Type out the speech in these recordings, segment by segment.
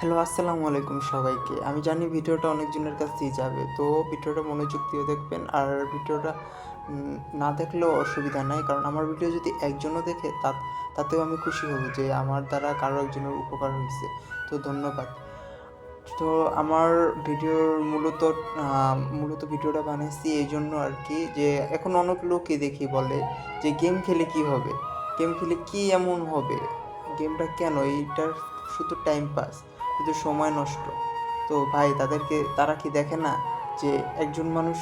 Hello, আসসালামু আলাইকুম সবাইকে। আমি জানি ভিডিওটা অনেকজনের কাছেই যাবে, তো ভিডিওটা মনোযোগ দিয়ে দেখবেন। আর ভিডিওটা না দেখলেও অসুবিধা নাই, কারণ আমার ভিডিও যদি একজনও দেখে তাতেও আমি খুশি হব যে আমার দ্বারা কারো একজনের উপকার হয়েছে। তো ধন্যবাদ। তো আমার ভিডিওর মূলত ভিডিওটা বানাইছি এই জন্য আর কি, যে এখন অনেক লোকই দেখি বলে যে গেম খেলে কি হবে, গেম খেলে কি এমন হবে, গেমটা কেন, এইটার শুধু টাইম পাস, শুধু সময় নষ্ট। তো ভাই তারা কি দেখে না যে একজন মানুষ,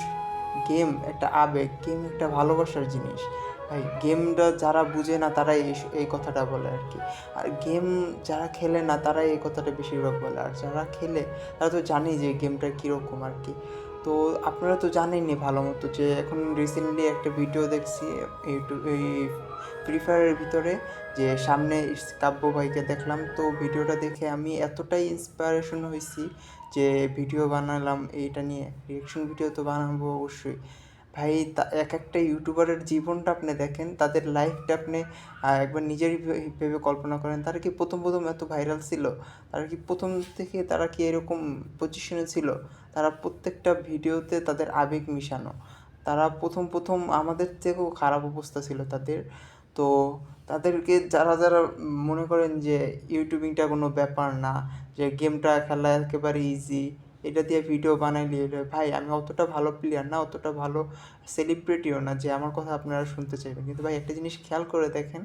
গেম একটা আবেগ, গেম একটা ভালোবাসার জিনিস। ভাই গেমটা যারা বুঝে না তারাই এই কথাটা বলে আর কি। আর গেম যারা খেলে না তারাই এই কথাটা বেশিরভাগ বলে, আর যারা খেলে তারা তো জানেই যে গেমটা কীরকম আর কি। তো আপনারা তো জানেনই ভালো মতো যে এখন রিসেন্টলি একটা ভিডিও দেখছি এই ফ্রি ফায়ারের ভিতরে, যে সামনে কাব্য ভাইকে দেখলাম। তো ভিডিওটা দেখে আমি এতটাই ইন্সপায়ারেশন হয়েছি যে ভিডিও বানালাম এইটা নিয়ে। রিয়াকশন ভিডিও তো বানাবো অবশ্যই। ভাই এক একটা ইউটিউবারের জীবনটা আপনি দেখেন, তাদের লাইফটা আপনি একবার নিজেরই ভেবে কল্পনা করেন। তারা কি প্রথম এত ভাইরাল ছিল? তারা কি প্রথম থেকে তারা কি এরকম পজিশনে ছিল? তারা প্রত্যেকটা ভিডিওতে তাদের আবেগ মিশানো। তারা প্রথম আমাদের থেকেও খারাপ অবস্থা ছিল তাদের। তো তাদেরকে যারা মনে করেন যে ইউটিউবিংটা কোনো ব্যাপার না, যে গেমটা খেলা একেবারে ইজি, এটা দিয়ে ভিডিও বানাইলে ভাই আমি অতটা ভালো প্লেয়ার না, অতটা ভালো সেলিব্রিটিও না যে আমার কথা আপনারা শুনতে চাইবেন। কিন্তু ভাই একটা জিনিস খেয়াল করে দেখেন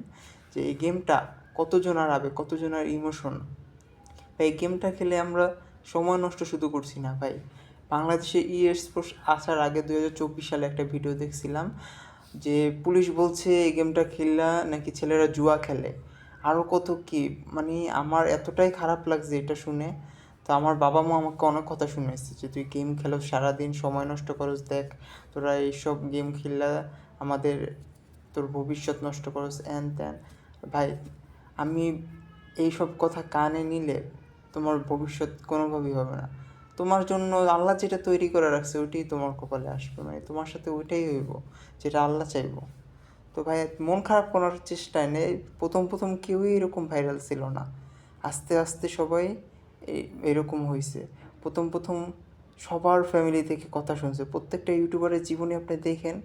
যে এই গেমটা কতজনের আবেগ, কতজনের ইমোশন। ভাই এই গেমটা খেলে আমরা সময় নষ্ট শুধু করছি না ভাই। বাংলাদেশে স্পোর্টস আসার আগে 2024 সালে একটা ভিডিও দেখছিলাম যে পুলিশ বলছে এই গেমটা খেললা নাকি ছেলেরা জুয়া খেলে, আরও কত কি। মানে আমার এতটাই খারাপ লাগছে এটা শুনে। তো আমার বাবা মা আমাকে অনেক কথা শুনেছে যে তুই গেম খেলো সারাদিন, সময় নষ্ট করস, দেখ তোরা এইসব গেম খেললা আমাদের, তোর ভবিষ্যৎ নষ্ট করস, এন ত্যান। ভাই আমি এইসব কথা কানে নিলে তোমার ভবিষ্যৎ কোনোভাবেই হবে না। তোমার জন্য আল্লাহ যেটা তৈরি করে রাখছে ওইটাই তোমার কপালে আসবে, মানে তোমার সাথে ওইটাই হইব যেটা আল্লাহ চাইবো। তো ভাই মন খারাপ করার চেষ্টায় নেই। প্রথম কেউই এরকম ভাইরাল ছিল না, আস্তে আস্তে সবাই এরকম হয়েছে। প্রথম সবার ফ্যামিলি থেকে কথা শুনছে। প্রত্যেকটা ইউটিউবারের জীবনে আপনি দেখেন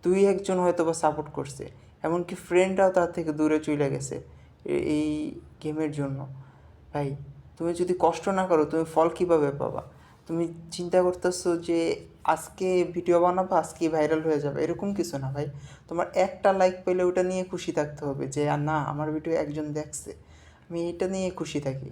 দুই একজন হয়তো বা সাপোর্ট করছে, এমনকি ফ্রেন্ডরাও তার থেকে দূরে চলে গেছে এই গেমের জন্য। ভাই তুমি যদি কষ্ট না করো তুমি ফল কীভাবে পাবা? তুমি চিন্তা করতেছো যে আজকে ভিডিও বানাবো, আজকে ভাইরাল হয়ে যাবে, এরকম কিছু না ভাই। তোমার একটা লাইক পেলে ওটা নিয়ে খুশি থাকতে হবে যে না আমার ভিডিও একজন দেখছে, আমি এটা নিয়ে খুশি থাকি।